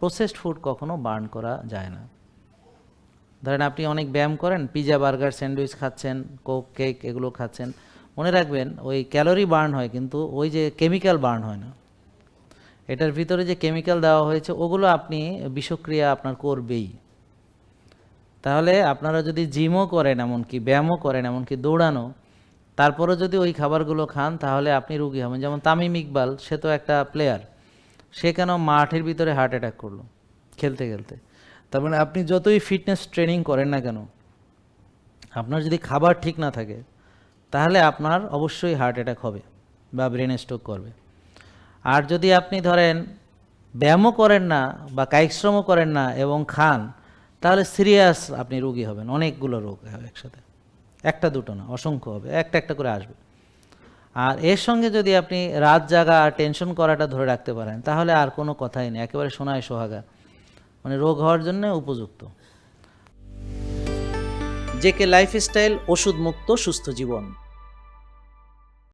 Processed food কখনো burn করা যায় না। ধরেন আপনি অনেক ব্যায়াম করেন, পিজা, বার্গার, স্যান্ডউইচ খাচ্ছেন, কোক, কেক এগুলো খাচ্ছেন, মনে রাখবেন ওই ক্যালোরি বার্ন হয়, কিন্তু ওই যে কেমিক্যাল বার্ন হয় না। এটার ভিতরে যে কেমিক্যাল দেওয়া হয়েছে ওগুলো আপনি বিষক্রিয়া আপনার করবেই। তাহলে আপনারা যদি জিমও করেন, এমনকি ব্যায়ামও করেন, এমনকি দৌড়ানো, তারপরে যদি ওই খাবারগুলো খান তাহলে আপনি রোগী হবেন। যেমন তামিম ইকবাল, সে তো একটা প্লেয়ার, সে কেন মাঠের ভিতরে হার্ট অ্যাটাক করলো খেলতে খেলতে? তার মানে আপনি যতই ফিটনেস ট্রেনিং করেন না কেন, আপনার যদি খাবার ঠিক না থাকে তাহলে আপনার অবশ্যই হার্ট অ্যাটাক হবে বা ব্রেন স্ট্রোক করবে। আর যদি আপনি ধরেন ব্যায়ামও করেন না বা কায়িক শ্রমও করেন না এবং খান, তাহলে সিরিয়াস আপনি রোগী হবেন, অনেকগুলো রোগ হবে একসাথে, একটা দুটো না, অসংখ্য হবে, একটা একটা করে আসবে। আর এর সঙ্গে যদি আপনি রাত জাগা আর টেনশন করাটা ধরে রাখতে পারেন তাহলে আর কোনো কথাই নেই, একেবারে সোনায় সোহাগা, মানে রোগ হওয়ার জন্য উপযুক্ত। জেকে লাইফস্টাইল, ওষুধ মুক্ত সুস্থ জীবন।